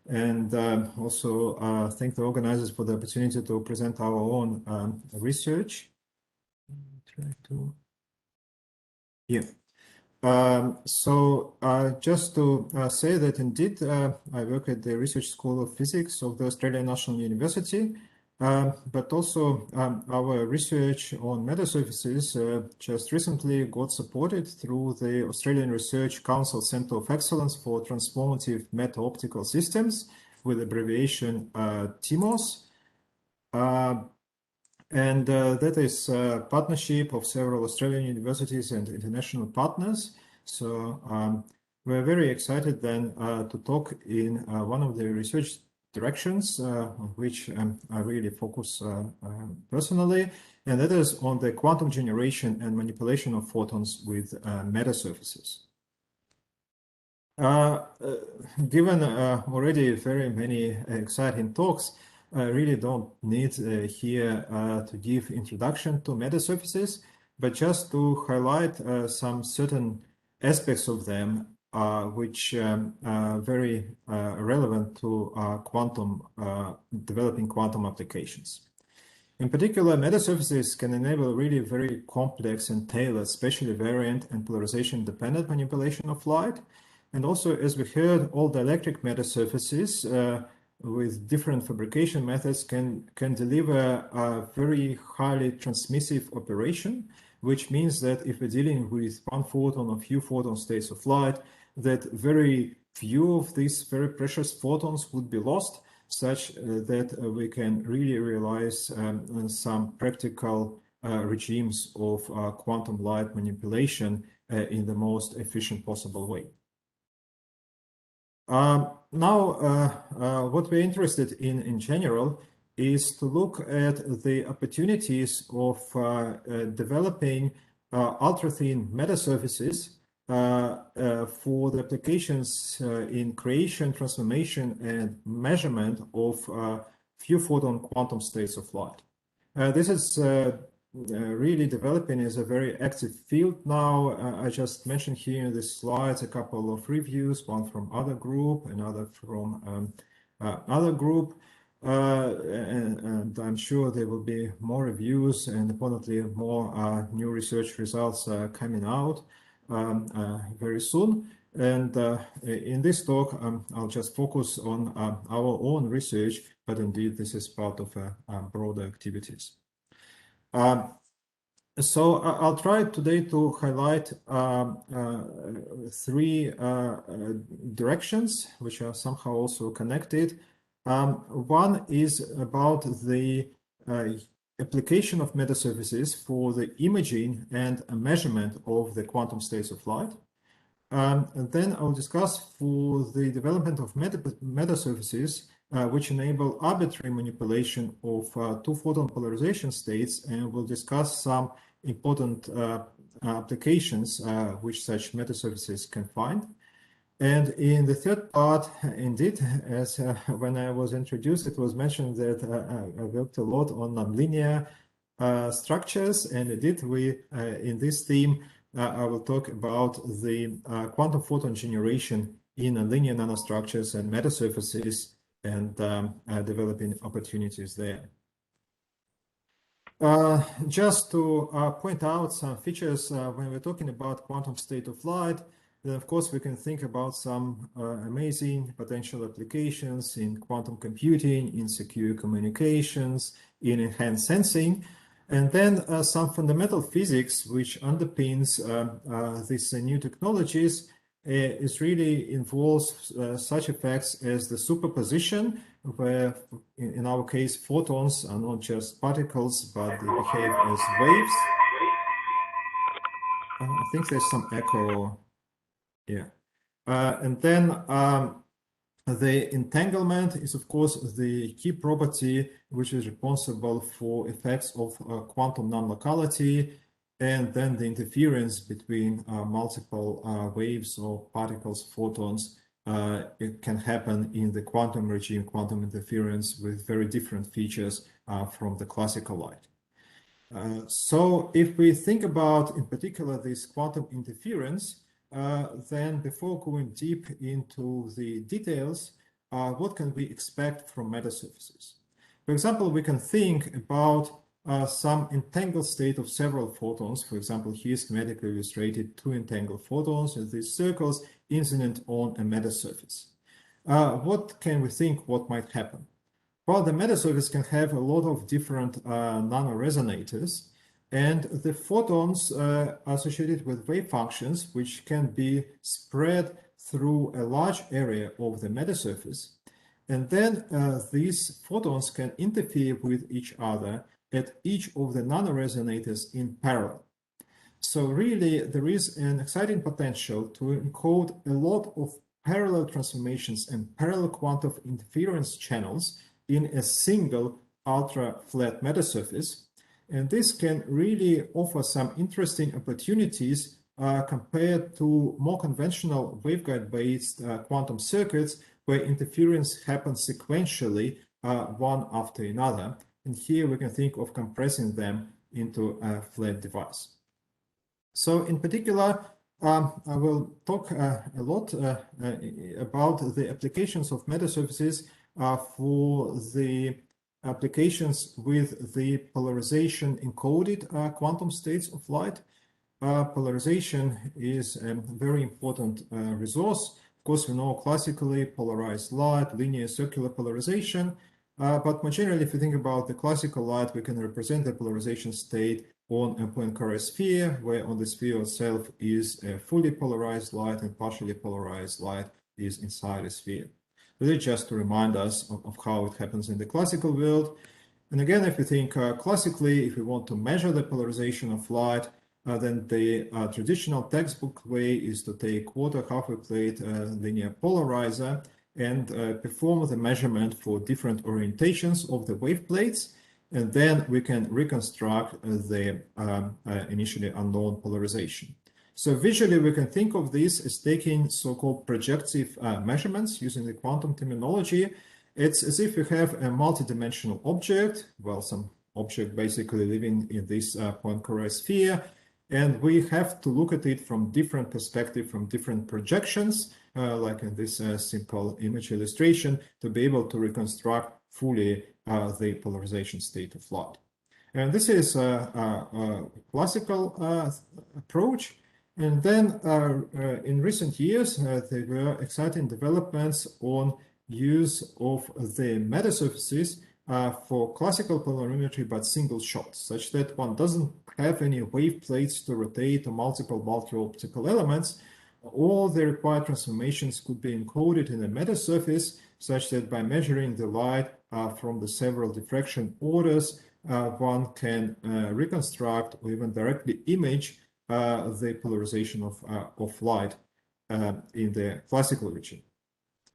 and also thank the organizers for the opportunity to present our own research. Try to, yeah. Just to say that indeed I work at the Research School of Physics of the Australian National University, but also our research on metasurfaces just recently got supported through the Australian Research Council Centre of Excellence for Transformative Meta-Optical Systems, with abbreviation TIMOS. That is a partnership of several Australian universities and international partners. So we're very excited then to talk in one of the research directions on which I really focus personally, and that is on the quantum generation and manipulation of photons with metasurfaces. Given already very many exciting talks, I really don't need here to give introduction to metasurfaces, but just to highlight some certain aspects of them which are very relevant to developing quantum applications. In particular, metasurfaces can enable really very complex and tailored, spatially variant and polarization-dependent manipulation of light. And also, as we heard, all dielectric metasurfaces with different fabrication methods can deliver a very highly transmissive operation, which means that if we're dealing with one photon or few photon states of light, that very few of these very precious photons would be lost, such that we can really realize some practical regimes of quantum light manipulation in the most efficient possible way. Now, what we're interested in general is to look at the opportunities of developing ultra-thin metasurfaces for the applications in creation, transformation, and measurement of few photon quantum states of light. This is really developing as a very active field now. I just mentioned here in this slides a couple of reviews, one from other group, another from other group, and I'm sure there will be more reviews and importantly more new research results coming out very soon. And in this talk, I'll just focus on our own research, but indeed this is part of broader activities. So I'll try today to highlight three directions which are somehow also connected. One is about the application of metasurfaces for the imaging and measurement of the quantum states of light. And then I'll discuss for the development of metasurfaces which enable arbitrary manipulation of two photon polarization states, and we'll discuss some important applications which such metasurfaces can find. And in the third part, indeed, as when I was introduced, it was mentioned that I worked a lot on nonlinear structures, and indeed, in this theme, I will talk about the quantum photon generation in nonlinear nanostructures and metasurfaces, and developing opportunities there. Just to point out some features when we're talking about quantum state of light, then of course we can think about some amazing potential applications in quantum computing, in secure communications, in enhanced sensing, and then some fundamental physics which underpins these new technologies is really involves such effects as the superposition, where in our case photons are not just particles but they behave as waves. I think there's some echo. Yeah. And then the entanglement is, of course, the key property which is responsible for effects of quantum non-locality, and then the interference between multiple waves or particles, photons. It can happen in the quantum regime, quantum interference, with very different features from the classical light. So if we think about, in particular, this quantum interference, then before going deep into the details, what can we expect from metasurfaces? For example, we can think about some entangled state of several photons. For example, here schematically illustrated two entangled photons and these circles incident on a metasurface. What can we think what might happen? Well, the metasurface can have a lot of different nano-resonators, and the photons are associated with wave functions which can be spread through a large area of the metasurface. And then these photons can interfere with each other at each of the nano-resonators in parallel. So really, there is an exciting potential to encode a lot of parallel transformations and parallel quantum interference channels in a single ultra-flat metasurface. And this can really offer some interesting opportunities compared to more conventional waveguide-based quantum circuits where interference happens sequentially one after another. And here we can think of compressing them into a flat device. So in particular, I will talk a lot about the applications of metasurfaces for the applications with the polarization encoded quantum states of light. Polarization is a very important resource. Of course, we know classically polarized light, linear circular polarization, but more generally, if you think about the classical light, we can represent the polarization state on a Poincare sphere, where on the sphere itself is a fully polarized light and partially polarized light is inside a sphere. Really just to remind us of how it happens in the classical world. And again, if you think classically, if we want to measure the polarization of light, then the traditional textbook way is to take quarter half-wave plate linear polarizer and perform the measurement for different orientations of the wave plates. And then we can reconstruct the initially unknown polarization. So visually, we can think of this as taking so-called projective measurements using the quantum terminology. It's as if you have a multidimensional object, well, some object basically living in this Poincare sphere, and we have to look at it from different perspectives, from different projections, like in this simple image illustration, to be able to reconstruct fully the polarization state of light. And this is a classical approach. And then in recent years, there were exciting developments on use of the metasurfaces for classical polarimetry, but single shots, such that one doesn't have any wave plates to rotate or multiple multi-optical elements. All the required transformations could be encoded in a metasurface, such that by measuring the light from the several diffraction orders, one can reconstruct or even directly image the polarization of light in the classical region.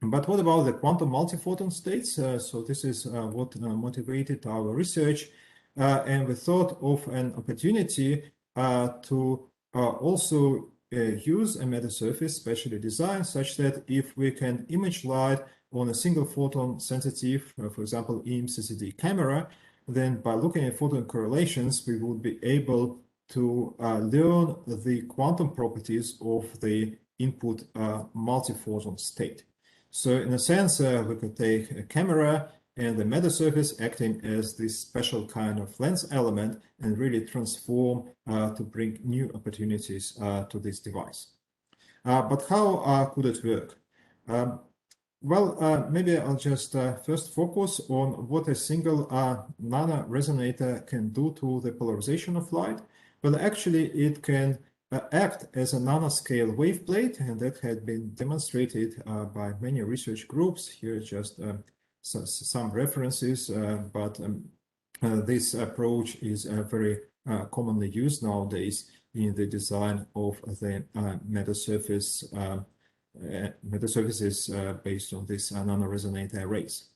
But what about the quantum multi-photon states? So this is what motivated our research, and we thought of an opportunity to also use a metasurface specially designed such that if we can image light on a single photon sensitive, for example, EM-CCD camera, then by looking at photon correlations, we would be able to learn the quantum properties of the input multi-photon state. So in a sense, we could take a camera and the metasurface acting as this special kind of lens element and really transform to bring new opportunities to this device. But how could it work? Well, maybe I'll just first focus on what a single nano-resonator can do to the polarization of light. Well, actually, it can act as a nanoscale wave plate, and that had been demonstrated by many research groups. Here just some references, but this approach is very commonly used nowadays in the design of the metasurfaces based on these nano-resonator arrays.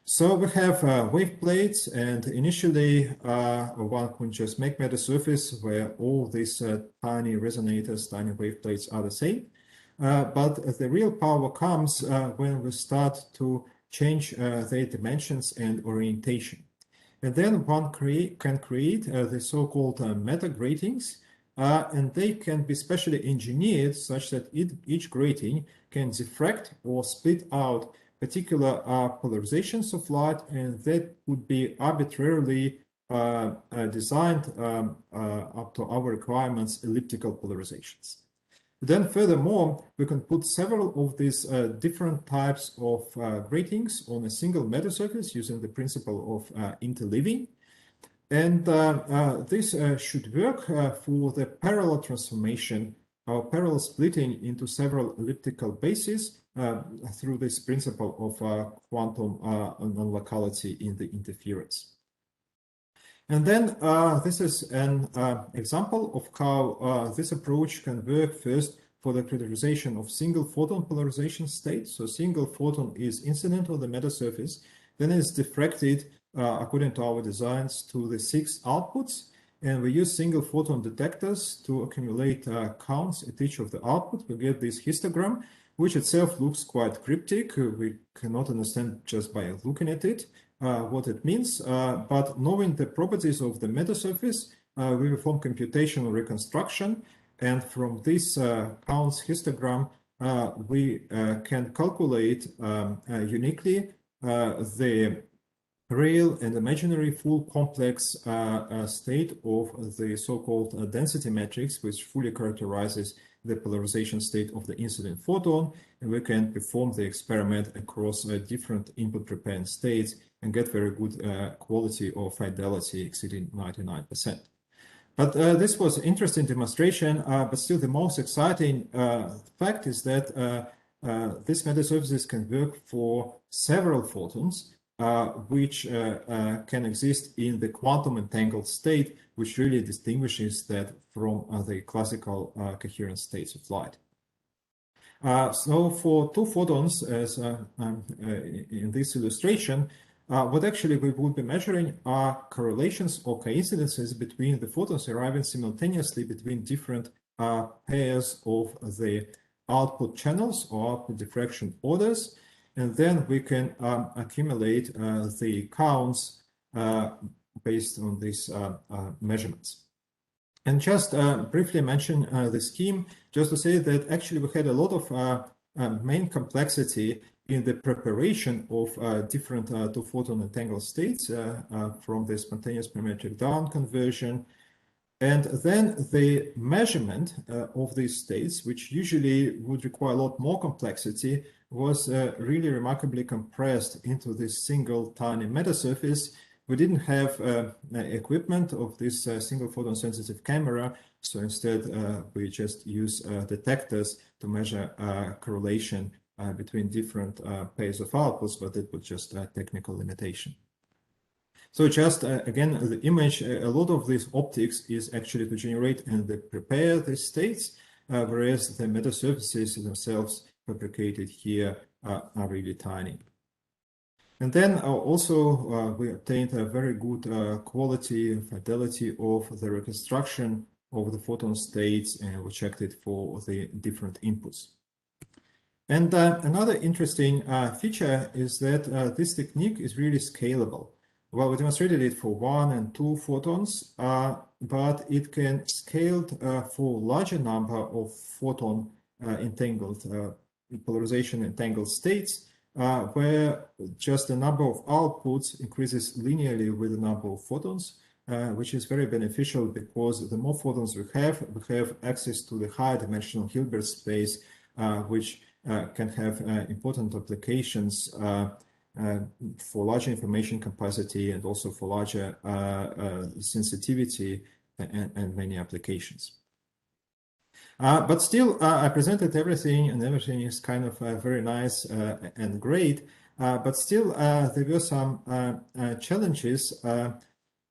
So we have wave plates, and initially one could just make metasurface where all these tiny resonators, tiny wave plates are the same. But the real power comes when we start to change their dimensions and orientation. And then one can create the so-called meta-gratings, and they can be specially engineered such that each grating can diffract or split out particular polarizations of light, and that would be arbitrarily designed up to our requirements, elliptical polarizations. Then furthermore, we can put several of these different types of gratings on a single metasurface using the principle of interleaving. And this should work for the parallel transformation or parallel splitting into several elliptical bases through this principle of quantum non-locality in the interference. And then this is an example of how this approach can work first for the characterization of single photon polarization states. So single photon is incident on the metasurface, then it's diffracted according to our designs to the 6 outputs. And we use single photon detectors to accumulate counts at each of the outputs. We get this histogram, which itself looks quite cryptic. We cannot understand just by looking at it what it means, but knowing the properties of the metasurface, we perform computational reconstruction, and from this counts histogram, we can calculate uniquely the real and imaginary full complex state of the so-called density matrix, which fully characterizes the polarization state of the incident photon, and we can perform the experiment across different input preparing states and get very good quality or fidelity exceeding 99%. But this was an interesting demonstration, but still the most exciting fact is that these metasurfaces can work for several photons, which can exist in the quantum entangled state, which really distinguishes that from the classical coherent states of light. So for 2 photons, as in this illustration, what actually we would be measuring are correlations or coincidences between the photons arriving simultaneously between different pairs of the output channels or output diffraction orders. And then we can accumulate the counts based on these measurements. And just briefly mention the scheme, just to say that actually we had a lot of main complexity in the preparation of different 2 photon entangled states from the spontaneous parametric down conversion. And then the measurement of these states, which usually would require a lot more complexity, was really remarkably compressed into this single tiny metasurface. We didn't have equipment of this single photon sensitive camera, so instead we just use detectors to measure correlation between different pairs of outputs, but it was just a technical limitation. So just again, the image, a lot of this optics is actually to generate and prepare the states, whereas the metasurfaces themselves fabricated here are really tiny. And then also we obtained a very good quality and fidelity of the reconstruction of the photon states, and we checked it for the different inputs. And another interesting feature is that this technique is really scalable. Well, we demonstrated it for 1 and 2 photons, but it can scale for larger number of photon entangled polarization entangled states, where just the number of outputs increases linearly with the number of photons, which is very beneficial because the more photons we have access to the higher dimensional Hilbert space, which can have important applications for larger information capacity and also for larger sensitivity and many applications. But still, I presented everything, and everything is kind of very nice and great. But still, there were some challenges,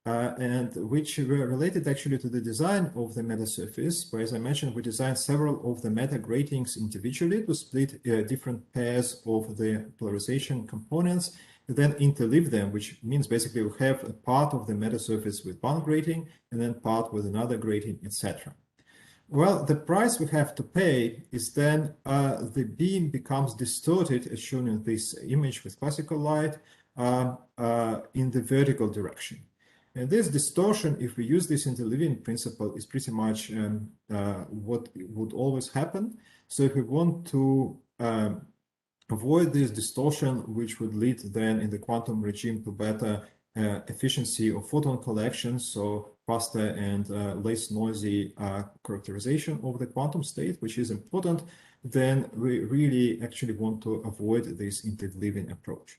and which were related actually to the design of the metasurface, where, as I mentioned, we designed several of the meta-gratings individually to split different pairs of the polarization components, and then interleave them, which means basically we have a part of the metasurface with one grating, and then part with another grating, etc. Well, the price we have to pay is then the beam becomes distorted, as shown in this image with classical light, in the vertical direction. And this distortion, if we use this interleaving principle, is pretty much what would always happen. So if we want to avoid this distortion, which would lead then in the quantum regime to better efficiency of photon collection, so faster and less noisy characterization of the quantum state, which is important, then we really actually want to avoid this interleaving approach.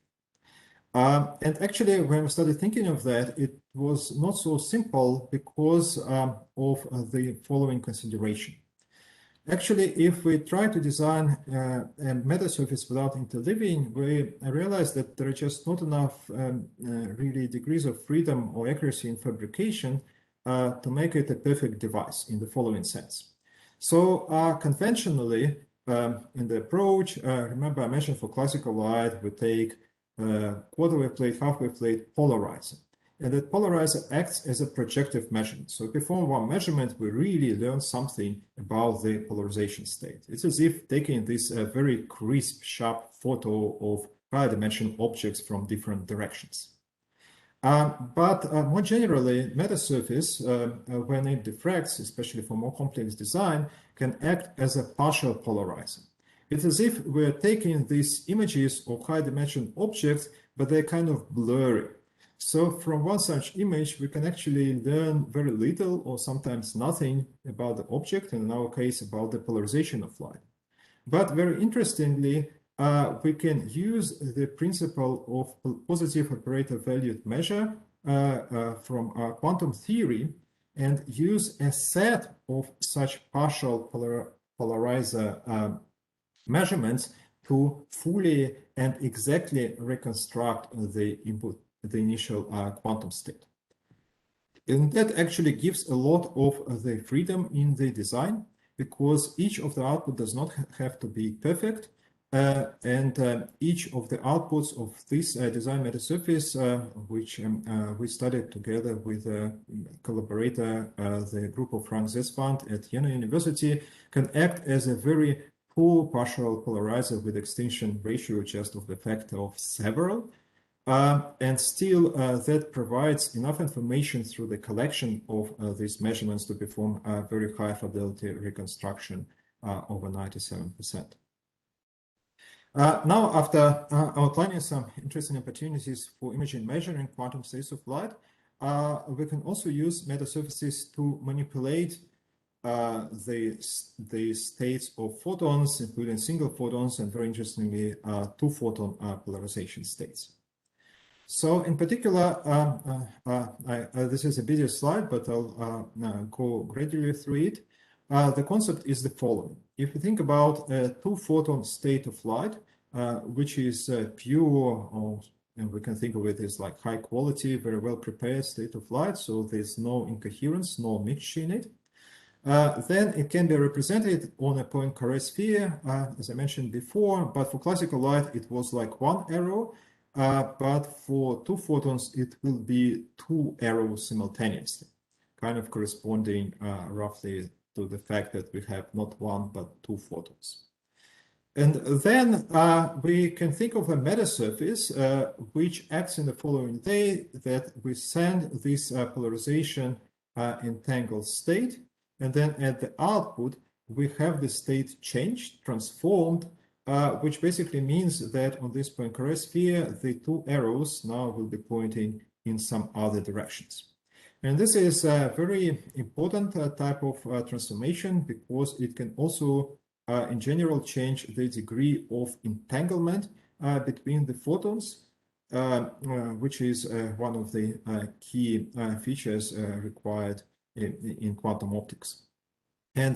And actually, when we started thinking of that, it was not so simple because of the following consideration. Actually, if we try to design a metasurface without interleaving, we realize that there are just not enough really degrees of freedom or accuracy in fabrication to make it a perfect device in the following sense. So conventionally, in the approach, remember I mentioned for classical light, we take quarter wave plate, half wave plate, polarizer. And that polarizer acts as a projective measurement. So if we perform one measurement, we really learn something about the polarization state. It's as if taking this very crisp, sharp photo of higher dimension objects from different directions. But more generally, metasurface, when it diffracts, especially for more complex design, can act as a partial polarizer. It's as if we're taking these images of high dimension objects, but they're kind of blurry. So from one such image, we can actually learn very little or sometimes nothing about the object, and in our case, about the polarization of light. But very interestingly, we can use the principle of positive operator valued measure from quantum theory and use a set of such partial polarizer measurements to fully and exactly reconstruct the initial quantum state. And that actually gives a lot of the freedom in the design, because each of the output does not have to be perfect, and each of the outputs of this design metasurface, which we studied together with a collaborator, the group of Frank Zesfand at Jena University, can act as a very poor partial polarizer with extinction ratio just of the factor of several. And still, that provides enough information through the collection of these measurements to perform a very high fidelity reconstruction over 97%. Now, after outlining some interesting opportunities for imaging measuring quantum states of light, we can also use metasurfaces to manipulate the states of photons, including single photons, and very interestingly, two-photon polarization states. So in particular, this is a busy slide, but I'll go gradually through it. The concept is the following. If you think about a two-photon state of light, which is pure, and we can think of it as like high quality, very well prepared state of light, so there's no incoherence, no mixture in it, then it can be represented on a Poincare sphere, as I mentioned before, but for classical light, it was like one arrow. But for two photons, it will be two arrows simultaneously, kind of corresponding roughly to the fact that we have not one, but two photons. And then we can think of a metasurface, which acts in the following way, that we send this polarization entangled state, and then at the output, we have the state changed, transformed, which basically means that on this Poincare sphere, the two arrows now will be pointing in some other directions. And this is a very important type of transformation, because it can also, in general, change the degree of entanglement between the photons, which is one of the key features required in quantum optics. And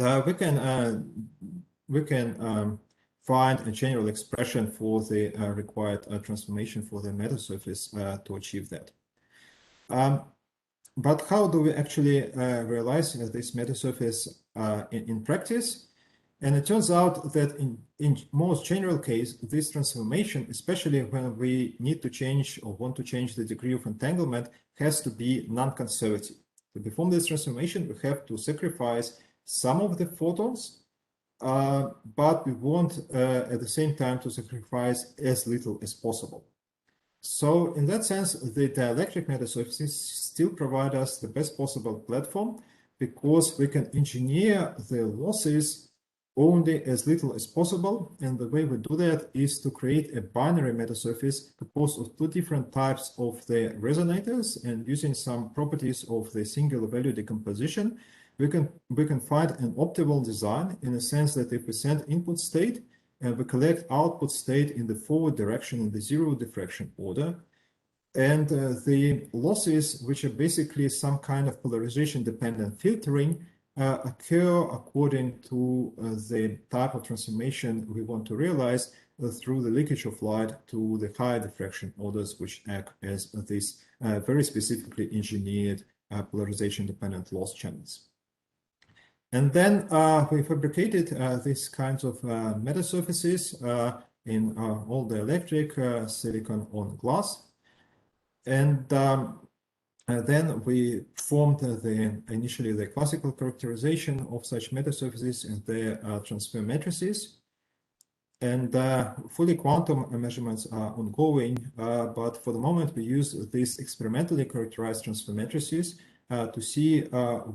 we can find a general expression for the required transformation for the metasurface to achieve that. But how do we actually realize this metasurface in practice? And it turns out that in most general case, this transformation, especially when we need to change or want to change the degree of entanglement, has to be non-conservative. To perform this transformation, we have to sacrifice some of the photons, but we want at the same time to sacrifice as little as possible. So in that sense, the dielectric metasurfaces still provide us the best possible platform, because we can engineer the losses only as little as possible. And the way we do that is to create a binary metasurface composed of two different types of the resonators, and using some properties of the singular value decomposition, we can find an optimal design in the sense that if we send input state and we collect output state in the forward direction in the zero diffraction order, and the losses, which are basically some kind of polarization dependent filtering, occur according to the type of transformation we want to realize through the leakage of light to the higher diffraction orders, which act as these very specifically engineered polarization dependent loss channels. And then we fabricated these kinds of metasurfaces in all dielectric silicon on glass. And then we formed initially the classical characterization of such metasurfaces and their transfer matrices. And fully quantum measurements are ongoing, but for the moment we use these experimentally characterized transfer matrices to see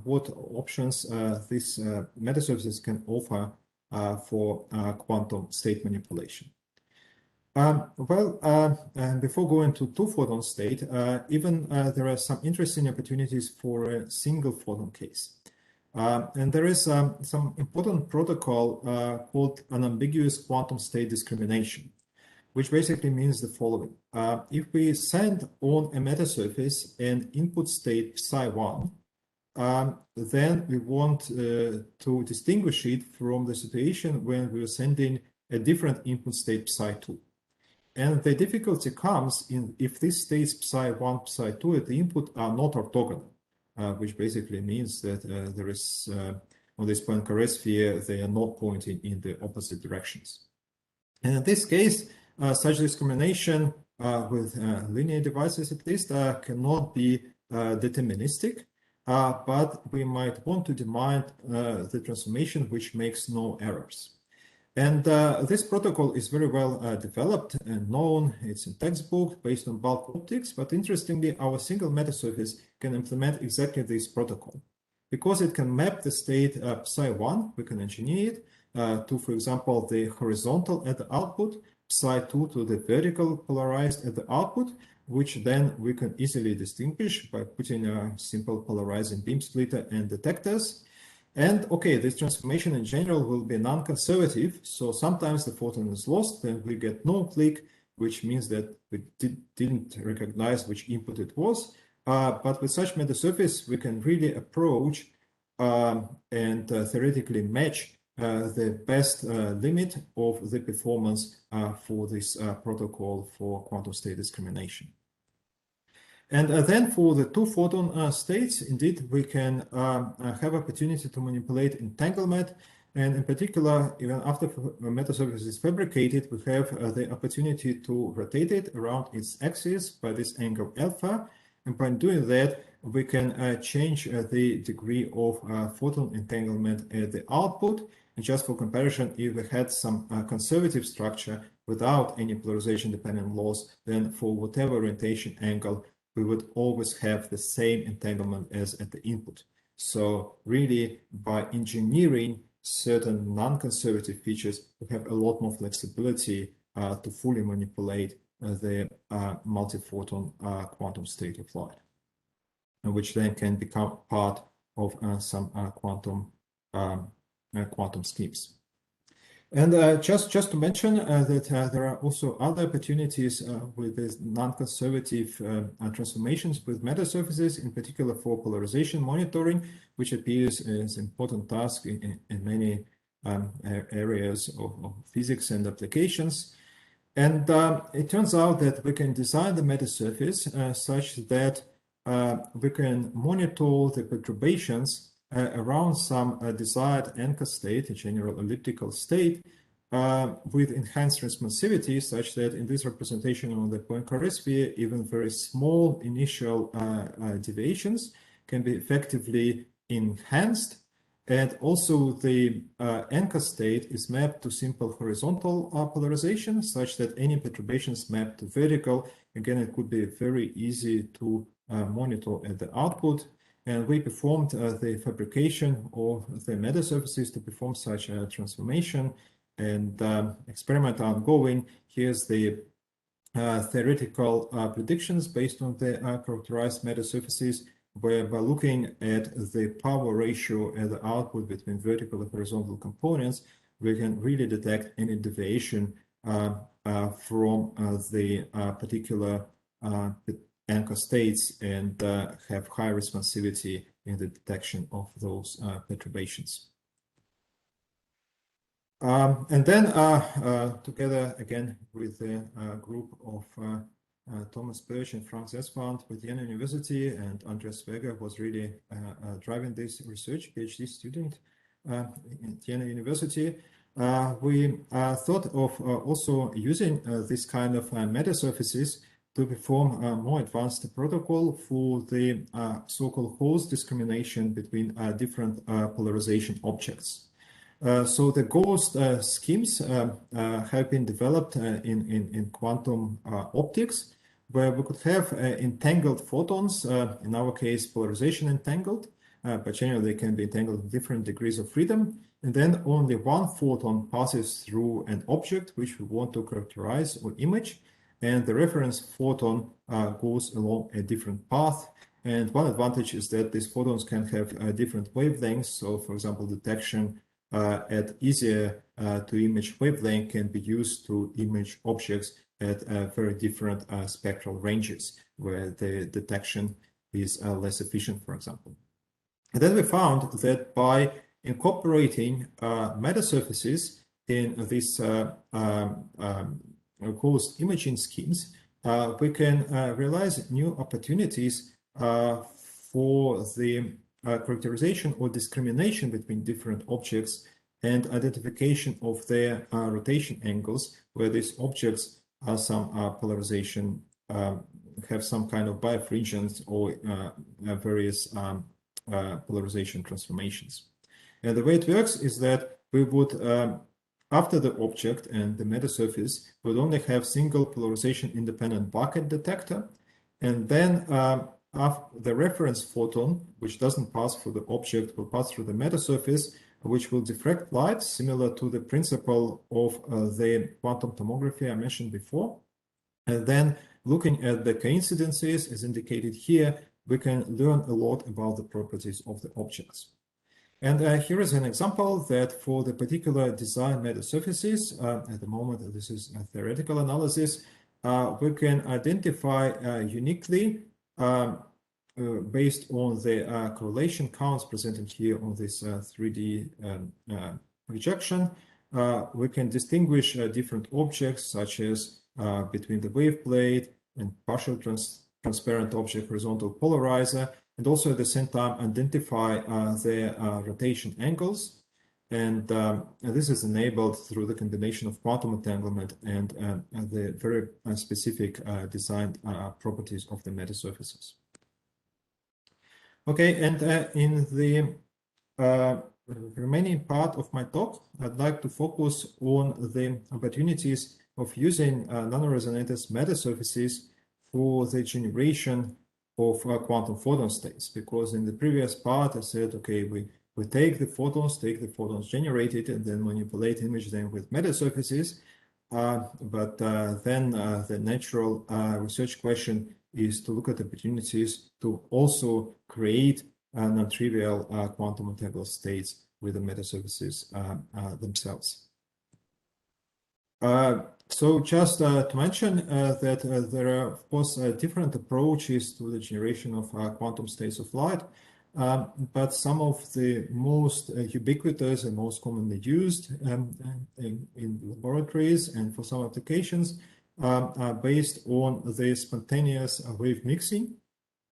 what options these metasurfaces can offer for quantum state manipulation. Before going to two-photon state, even there are some interesting opportunities for a single photon case. And there is some important protocol called unambiguous quantum state discrimination, which basically means the following. If we send on a metasurface an input state psi1, then we want to distinguish it from the situation when we are sending a different input state psi2. And the difficulty comes in if these states psi1, psi2 at the input are not orthogonal, which basically means that there is, on this Poincare sphere, they are not pointing in the opposite directions. And in this case, such discrimination with linear devices at least cannot be deterministic, but we might want to demand the transformation which makes no errors. And this protocol is very well developed and known. It's in textbook based on bulk optics, but interestingly, our single metasurface can implement exactly this protocol. Because it can map the state psi1, we can engineer it to, for example, the horizontal at the output, psi2 to the vertical polarized at the output, which then we can easily distinguish by putting a simple polarizing beam splitter and detectors. And okay, this transformation in general will be non-conservative, so sometimes the photon is lost and we get no click, which means that we didn't recognize which input it was. But with such metasurface, we can really approach and theoretically match the best limit of the performance for this protocol for quantum state discrimination. And then for the two-photon states, indeed, we can have opportunity to manipulate entanglement. And in particular, even after a metasurface is fabricated, we have the opportunity to rotate it around its axis by this angle alpha. And by doing that, we can change the degree of photon entanglement at the output. And just for comparison, if we had some conservative structure without any polarization dependent loss, then for whatever orientation angle, we would always have the same entanglement as at the input. So really, by engineering certain non-conservative features, we have a lot more flexibility to fully manipulate the multi-photon quantum state of light, which then can become part of some quantum schemes. And just to mention that there are also other opportunities with these non-conservative transformations with metasurfaces, in particular for polarization monitoring, which appears as an important task in many areas of physics and applications. And it turns out that we can design the metasurface such that we can monitor the perturbations around some desired anchor state, a general elliptical state, with enhanced responsivity, such that in this representation on the Poincare sphere, even very small initial deviations can be effectively enhanced. And also the anchor state is mapped to simple horizontal polarization, such that any perturbations mapped to vertical, again, it could be very easy to monitor at the output. And we performed the fabrication of the metasurfaces to perform such a transformation, and experiment ongoing. Here's the theoretical predictions based on the characterized metasurfaces, where by looking at the power ratio and the output between vertical and horizontal components, we can really detect any deviation from the particular anchor states, and have high responsivity in the detection of those perturbations. And then together again with the group of Thomas Birch and Frank Zesfand with Jena University, and Andreas Sweger was really driving this research, PhD student at Jena University. We thought of also using this kind of metasurfaces to perform a more advanced protocol for the so-called host discrimination between different polarization objects. So the ghost schemes have been developed in quantum optics, where we could have entangled photons, in our case polarization entangled, but generally they can be entangled with different degrees of freedom, and then only one photon passes through an object which we want to characterize or image, and the reference photon goes along a different path. And one advantage is that these photons can have different wavelengths. So for example, detection at easier to image wavelength can be used to image objects at very different spectral ranges, where the detection is less efficient, for example. And then we found that by incorporating metasurfaces in these ghost imaging schemes, we can realize new opportunities for the characterization or discrimination between different objects and identification of their rotation angles, where these objects are some polarization, have some kind of birefringence or various polarization transformations. And the way it works is that we would, after the object and the metasurface, would only have single polarization independent bucket detector, and then the reference photon, which doesn't pass through the object, will pass through the metasurface, which will diffract light, similar to the principle of the quantum tomography I mentioned before. And then looking at the coincidences, as indicated here, we can learn a lot about the properties of the objects. And here is an example that for the particular design metasurfaces, at the moment this is a theoretical analysis, we can identify uniquely based on the correlation counts presented here on this 3D projection. We can distinguish different objects, such as between the wave plate and partial transparent object horizontal polarizer, and also at the same time identify their rotation angles. And this is enabled through the combination of quantum entanglement and the very specific design properties of the metasurfaces. Okay, and in the remaining part of my talk, I'd like to focus on the opportunities of using nano-resonators metasurfaces for the generation of quantum photon states, because in the previous part I said, okay, we take the photons generated, and then manipulate image them with metasurfaces. But then the natural research question is to look at opportunities to also create non-trivial quantum entangled states with the metasurfaces themselves. So just to mention that there are, of course, different approaches to the generation of quantum states of light, but some of the most ubiquitous and most commonly used in laboratories and for some applications are based on the spontaneous wave mixing.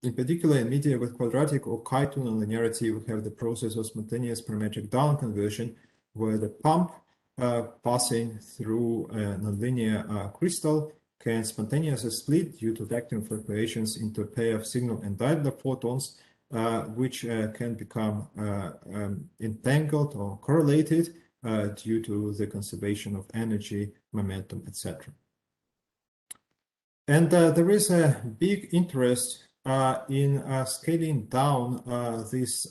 In particular, in media with quadratic or chi2 nonlinearity, we have the process of spontaneous parametric down conversion, where the pump passing through a nonlinear crystal can spontaneously split due to vacuum fluctuations into a pair of signal and diode photons, which can become entangled or correlated due to the conservation of energy, momentum, etc. And there is a big interest in scaling down these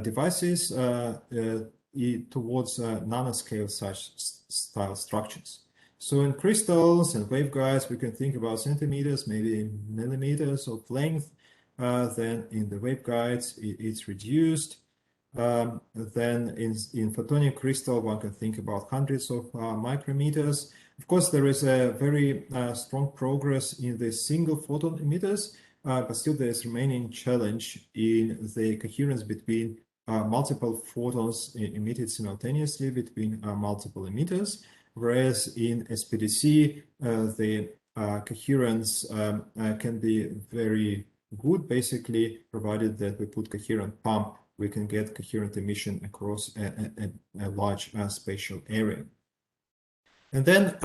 devices towards nanoscale such style structures. So in crystals and waveguides, we can think about centimeters, maybe millimeters of length. Then in the waveguides, it's reduced. Then in photonic crystal, one can think about hundreds of micrometers. Of course, there is a very strong progress in the single photon emitters, but still there is remaining challenge in the coherence between multiple photons emitted simultaneously between multiple emitters, whereas in SPDC, the coherence can be very good, basically, provided that we put coherent pump, we can get coherent emission across a large spatial area. And then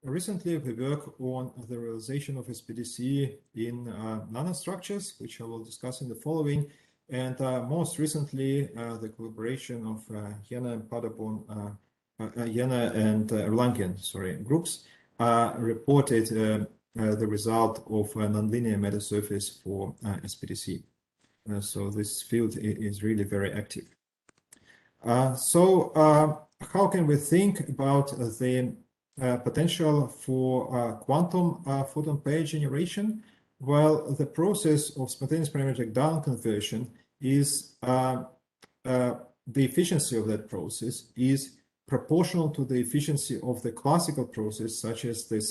recently we work on the realization of SPDC in nanostructures, which I will discuss in the following. And most recently, the collaboration of Jena and Paderborn, Jena and Erlangen, groups reported the result of a nonlinear metasurface for SPDC. So this field is really very active. So how can we think about the potential for quantum photon-pair generation? Well, the process of spontaneous parametric down conversion is the efficiency of that process is proportional to the efficiency of the classical process, such as the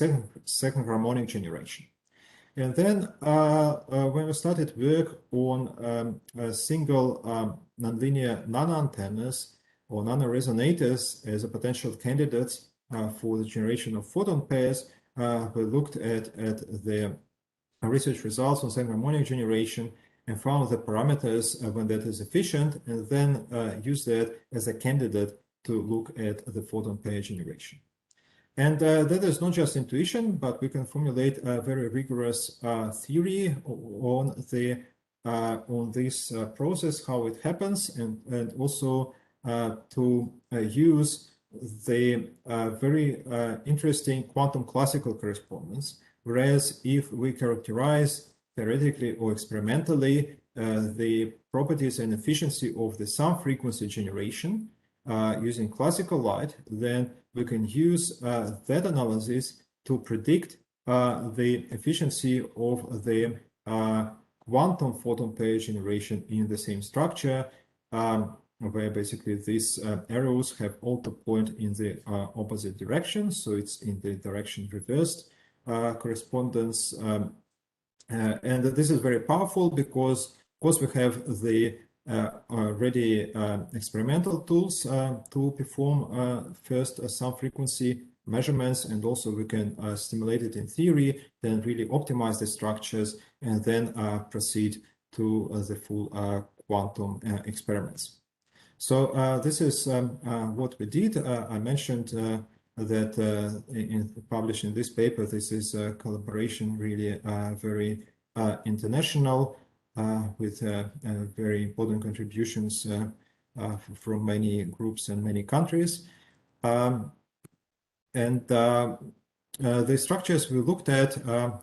second harmonic generation. And then when we started work on single nonlinear nano-antennas or nano-resonators as a potential candidates for the generation of photon pairs, we looked at the research results on second harmonic generation and found the parameters when that is efficient, and then use that as a candidate to look at the photon pair generation. And that is not just intuition, but we can formulate a very rigorous theory on this process, how it happens, and also to use the very interesting quantum classical correspondence. Whereas if we characterize theoretically or experimentally the properties and efficiency of the sum frequency generation using classical light, then we can use that analysis to predict the efficiency of the quantum photon pair generation in the same structure, where basically these arrows have all to point in the opposite direction. So it's in the direction reversed correspondence. And this is very powerful because, of course, we have the already experimental tools to perform first sum frequency measurements, and also we can stimulate it in theory, then really optimize the structures, and then proceed to the full quantum experiments. So this is what we did. I mentioned that published in this paper, this is a collaboration really very international, with very important contributions from many groups and many countries. And the structures we looked at are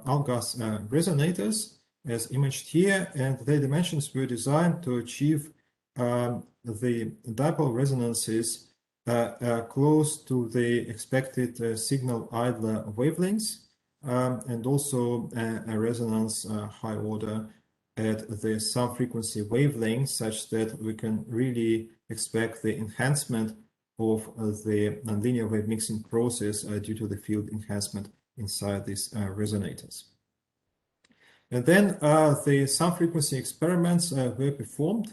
Algas resonators, as imaged here, and the dimensions were designed to achieve the dipole resonances close to the expected signal idler wavelengths, and also a resonance high order at the sum frequency wavelength, such that we can really expect the enhancement of the nonlinear wave mixing process due to the field enhancement inside these resonators. And then the sum frequency experiments were performed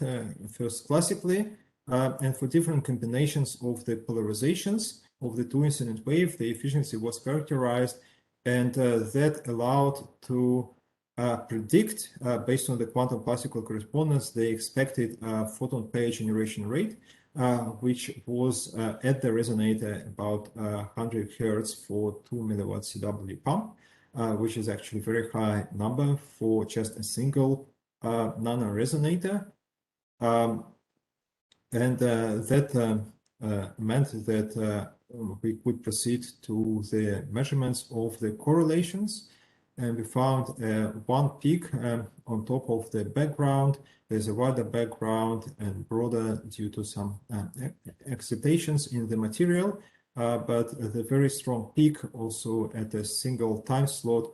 first classically, and for different combinations of the polarizations of the two incident wave, the efficiency was characterized, and that allowed to predict, based on the quantum classical correspondence, the expected photon pair generation rate, which was at the resonator about 100 Hertz for 2 milliwatt CW pump, which is actually a very high number for just a single nano-resonator. And that meant that we could proceed to the measurements of the correlations. And we found one peak on top of the background. There's a wider background and broader due to some excitations in the material, but the very strong peak also at a single time slot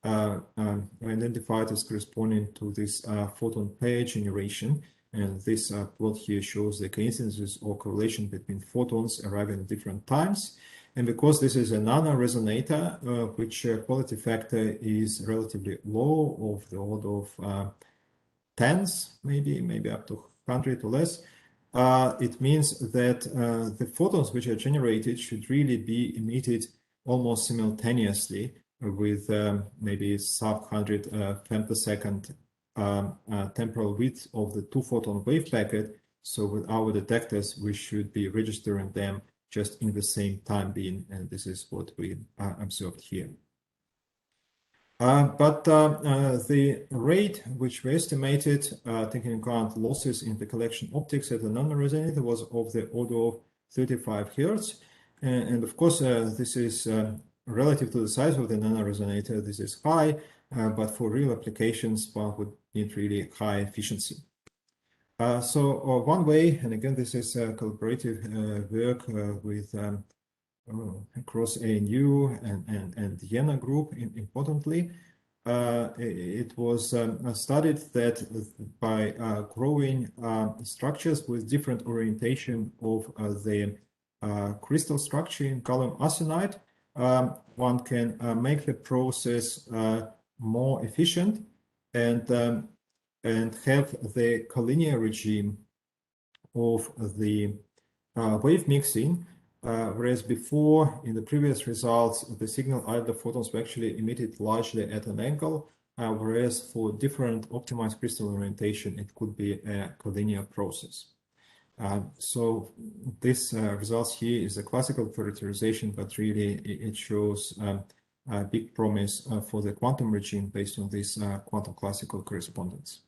identified as corresponding to this photon-pair generation. And this plot here shows the coincidences or correlation between photons arriving at different times. And because this is a nano-resonator, which quality factor is relatively low, of the order of tens, maybe up to 100 or less, it means that the photons which are generated should really be emitted almost simultaneously with maybe sub-100 femtosecond temporal width of the 2-photon wave packet. So with our detectors, we should be registering them just in the same time being, and this is what we observed here. But the rate which we estimated, taking into account losses in the collection optics at the nano-resonator, was of the order of 35 Hertz. And of course, this is relative to the size of the nano-resonator, this is high, but for real applications, one would need really high efficiency. So one way, and again, this is collaborative work with across ANU and Jena group, importantly, it was studied that by growing structures with different orientation of the crystal structure in gallium arsenide, one can make the process more efficient and have the collinear regime of the wave mixing, whereas before, in the previous results, the signal either photons were actually emitted largely at an angle, whereas for different optimized crystal orientation, it could be a collinear process. So this results here is a classical characterization, but really it shows a big promise for the quantum regime based on this quantum classical correspondence.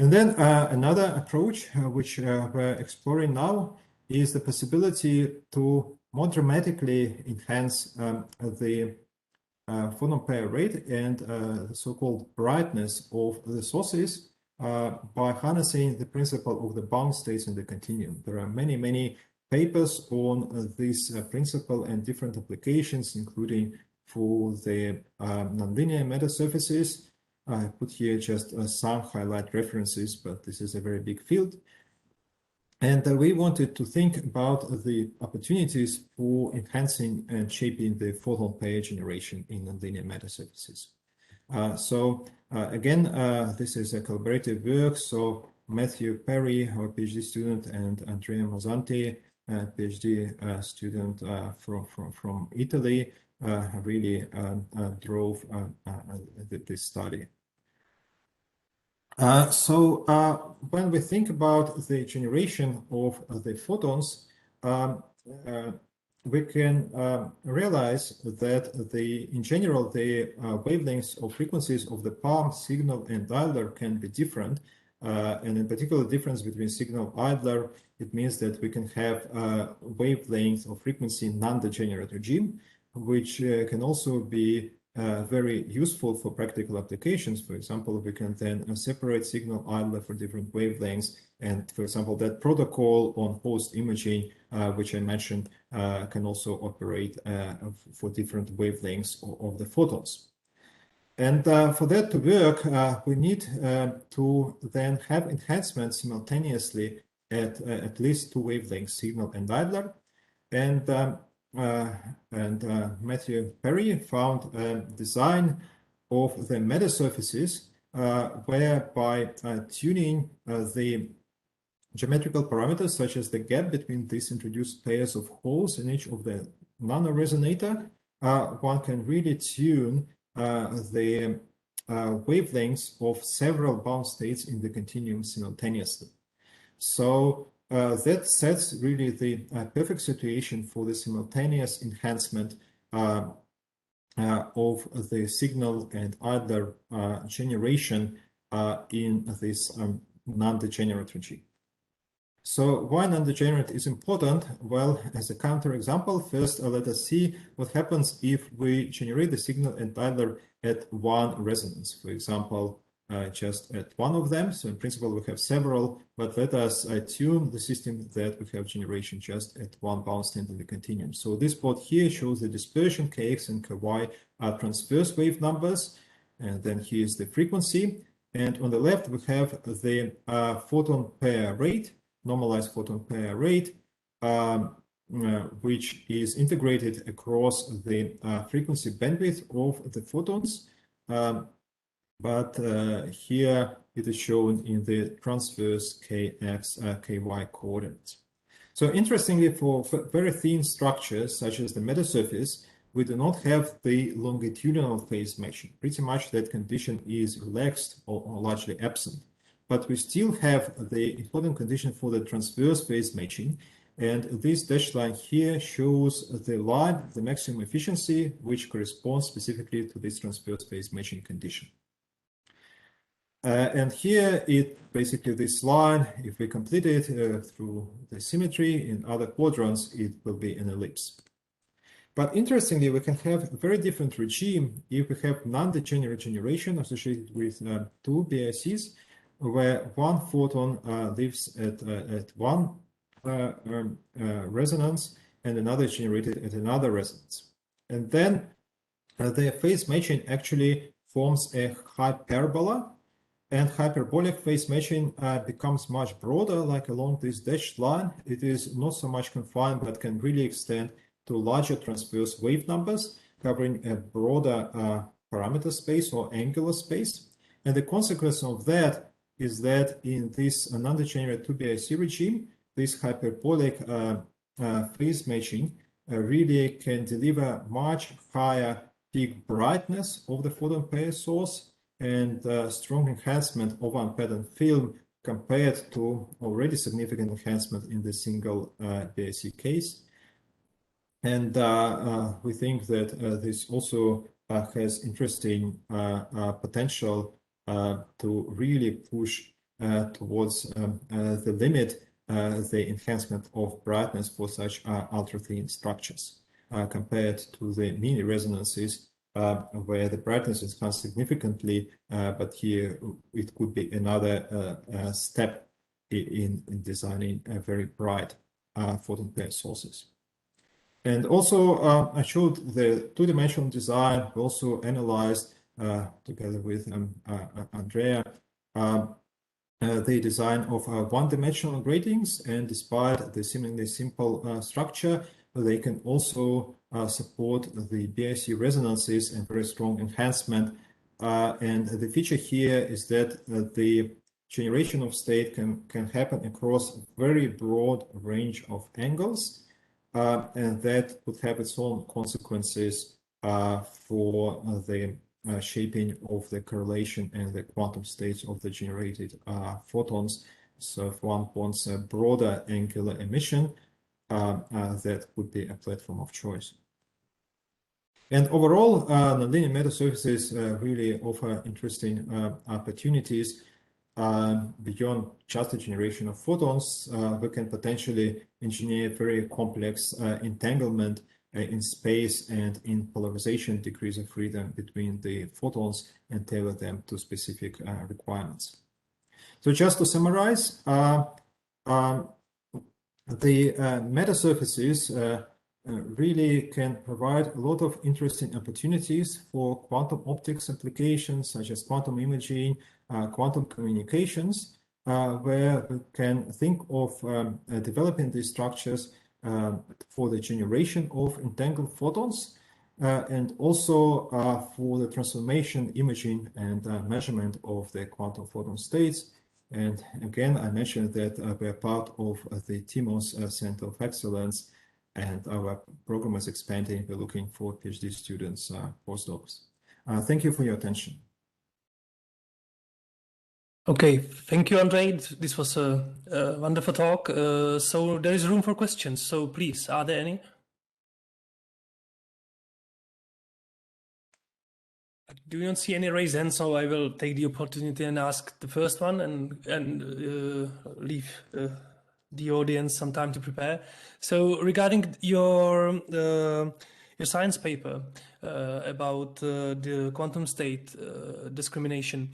And then another approach which we're exploring now is the possibility to more dramatically enhance the photon-pair rate and the so-called brightness of the sources by harnessing the principle of the bound states in the continuum. There are many papers on this principle and different applications, including for the nonlinear metasurfaces. I put here just some highlight references, but this is a very big field. And we wanted to think about the opportunities for enhancing and shaping the photon-pair generation in nonlinear metasurfaces. So again, this is a collaborative work. So Matthew Perry, our PhD student, and Andrea Mazzanti, PhD student from Italy, really drove this study. So when we think about the generation of the photons, we can realize that in general, the wavelengths or frequencies of the palm, signal, and idler can be different. And in particular, difference between signal idler, it means that we can have wavelength or frequency non-degenerate regime, which can also be very useful for practical applications. For example, we can then separate signal idler for different wavelengths. And for example, that protocol on host imaging, which I mentioned, can also operate for different wavelengths of the photons. And for that to work, we need to then have enhancements simultaneously at least two wavelengths, signal and idler. And Matthew Perry found a design of the metasurfaces whereby tuning the geometrical parameters such as the gap between these introduced pairs of holes in each of the nano-resonator, one can really tune the wavelengths of several bound states in the continuum simultaneously. So that sets really the perfect situation for the simultaneous enhancement of the signal and idler generation in this non-degenerate regime. So why non-degenerate is important? Well, as a counterexample, first let us see what happens if we generate the signal entirely at one resonance. For example, just at one of them. So in principle, we have several, but let us tune the system that we have generation just at one bound state in the continuum. So this plot here shows the dispersion kx and ky are transverse wave numbers, and then here's the frequency. And on the left, we have the photon pair rate, normalized photon pair rate, which is integrated across the frequency bandwidth of the photons. But here it is shown in the transverse kx, ky coordinates. So interestingly, for very thin structures, such as the metasurface, we do not have the longitudinal phase matching. Pretty much that condition is relaxed or largely absent. But we still have the important condition for the transverse phase matching. And this dashed line here shows the line, the maximum efficiency, which corresponds specifically to this transverse phase matching condition. And here it basically this line, if we complete it through the symmetry in other quadrants, it will be an ellipse. But interestingly, we can have a very different regime if we have non-degenerate generation associated with two BICs, where one photon lives at one resonance and another is generated at another resonance. And then the phase matching actually forms a hyperbola, and hyperbolic phase matching becomes much broader, like along this dashed line. It is not so much confined, but can really extend to larger transverse wave numbers, covering a broader parameter space or angular space. And the consequence of that is that in this non-degenerate 2BIC regime, this hyperbolic phase matching really can deliver much higher peak brightness of the photon pair source and strong enhancement of unpatterned film compared to already significant enhancement in the single BIC case. And we think that this also has interesting potential to really push towards the limit the enhancement of brightness for such ultra-thin structures compared to the mini resonances where the brightness is enhanced significantly, but here it could be another step in designing a very bright photon pair sources. And also, I showed the two-dimensional design. We also analyzed, together with Andrea, the design of one-dimensional gratings. And despite the seemingly simple structure, they can also support the BIC resonances and very strong enhancement. And the feature here is that the generation of state can happen across a very broad range of angles. And that would have its own consequences for the shaping of the correlation and the quantum states of the generated photons. So if one wants a broader angular emission, that would be a platform of choice. And overall, nonlinear metasurfaces really offer interesting opportunities. Beyond just the generation of photons, we can potentially engineer very complex entanglement in space and in polarization degrees of freedom between the photons and tailor them to specific requirements. So just to summarize, the metasurfaces really can provide a lot of interesting opportunities for quantum optics applications such as quantum imaging, quantum communications, where we can think of developing these structures for the generation of entangled photons and also for the transformation, imaging, and measurement of the quantum photon states. And again, I mentioned that we are part of the TIMOS Center of Excellence, and our program is expanding. We're looking for PhD students, postdocs. Thank you for your attention. Okay, thank you, Andrey. This was a wonderful talk. So there is room for questions. So please, are there any? I do not see any raised hands, so I will take the opportunity and ask the first one and leave the audience some time to prepare. So regarding your science paper about the quantum state discrimination,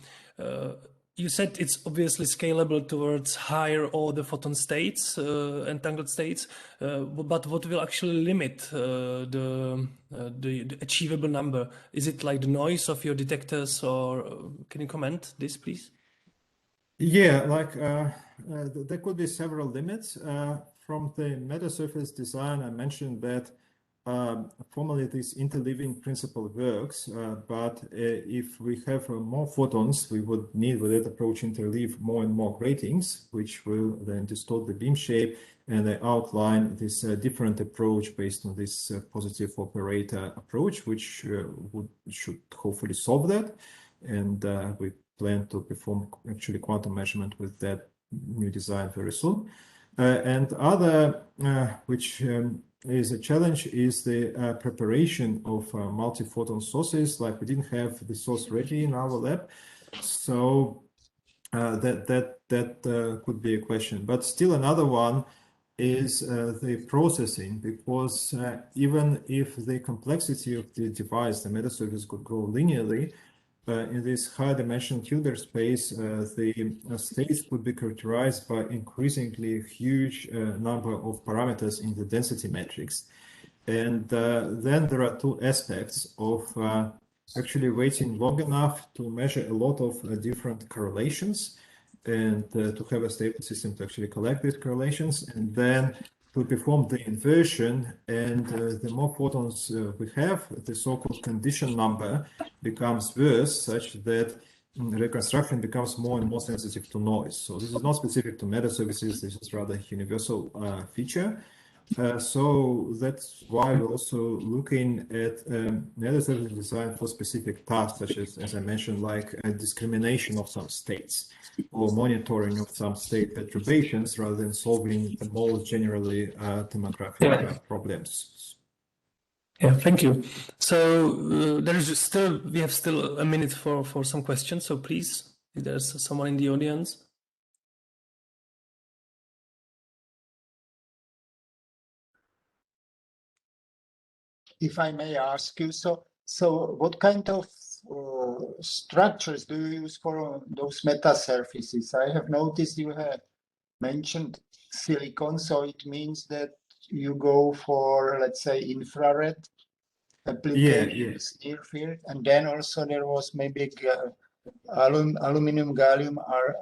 you said it's obviously scalable towards higher order photon states, entangled states, but what will actually limit the achievable number? Is it like the noise of your detectors, or can you comment this, please? Yeah, like there could be several limits. From the meta-surface design, I mentioned that formally this interleaving principle works, but if we have more photons, we would need with that approach interleave more and more gratings, which will then distort the beam shape, and I outline this different approach based on this positive operator approach, which should hopefully solve that. And we plan to perform actually quantum measurement with that new design very soon. And other, which is a challenge, is the preparation of multi-photon sources. Like we didn't have the source ready in our lab, so that could be a question. But still, another one is the processing, because even if the complexity of the device, the metasurface, could grow linearly, in this high-dimensional Hilbert space, the states could be characterized by increasingly huge number of parameters in the density matrix. And then there are two aspects of actually waiting long enough to measure a lot of different correlations and to have a stable system to actually collect these correlations, and then to perform the inversion. And the more photons we have, the so-called condition number becomes worse, such that reconstruction becomes more and more sensitive to noise. So this is not specific to metasurfaces, this is rather a universal feature. So that's why we're also looking at metasurface design for specific tasks, such as I mentioned, like a discrimination of some states or monitoring of some state perturbations, rather than solving the most generally demographic problems. Yeah, thank you. So we have still a minute for some questions. So please, if there's someone in the audience. If I may ask you, so what kind of structures do you use for those metasurfaces? I have noticed you have mentioned silicon, so it means that you go for, let's say, infrared applications, near field, and then also there was maybe aluminum gallium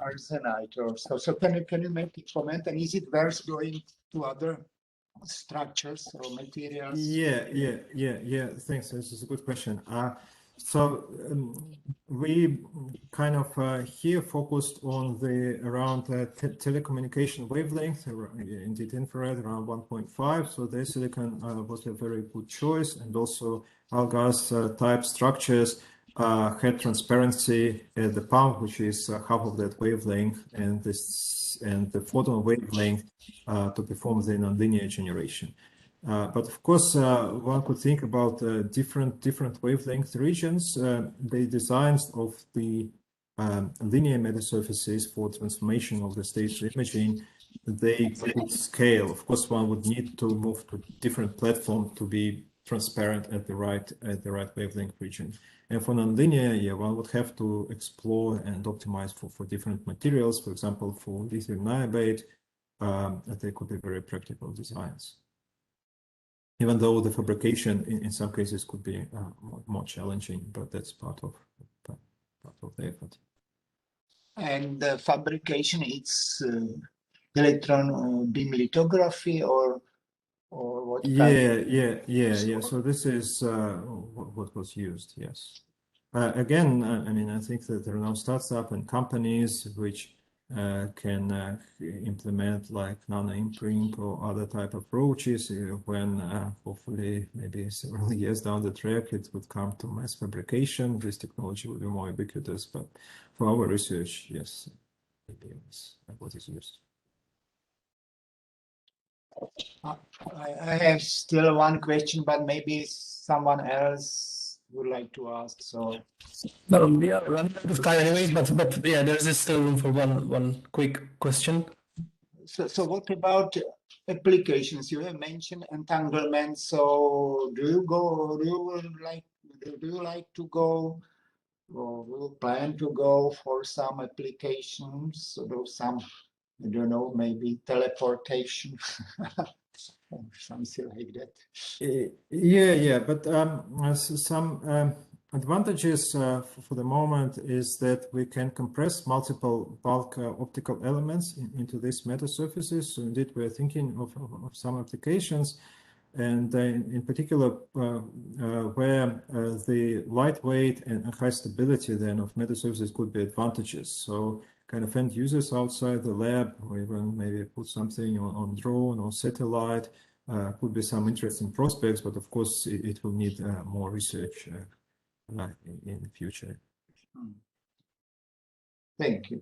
arsenide or so. So can you make a comment? And is it worth going to other structures or materials? Yeah. Thanks. This is a good question. So we kind of here focused on the around telecommunication wavelength, indeed infrared, around 1.5. So the silicon was a very good choice, and also AlGaAs type structures had transparency at the pump, which is half of that wavelength, and the photon wavelength to perform the nonlinear generation. But of course, one could think about different wavelength regions. The designs of the linear metasurfaces for transformation of the state imaging, they could scale. Of course, one would need to move to different platform to be transparent at the right wavelength region. And for nonlinear, yeah, one would have to explore and optimize for different materials. For example, for lithium niobate, they could be very practical designs, even though the fabrication in some cases could be more challenging, but that's part of the effort. And the fabrication, it's electron beam lithography or what kind? Yeah. So this is what was used, yes. Again, I mean, I think that there are now startups and companies which can implement like nano-imprint or other type of approaches when hopefully maybe several years down the track it would come to mass fabrication. This technology will be more ubiquitous, but for our research, yes, maybe it's what is used. I have still one question, but maybe someone else would like to ask. So, no, we are running out of time anyway. But yeah, there is still room for one quick question. So what about applications? You have mentioned entanglement. So do you like to go, or will plan to go for some applications, or some, I don't know, maybe teleportation or something like that? Yeah, but some advantages for the moment is that we can compress multiple bulk optical elements into these metasurfaces. So indeed, we're thinking of some applications, and in particular where the lightweight and high stability then of metasurfaces could be advantages. So kind of end users outside the lab, or even maybe put something on drone or satellite, could be some interesting prospects, but of course it will need more research in the future. Thank you.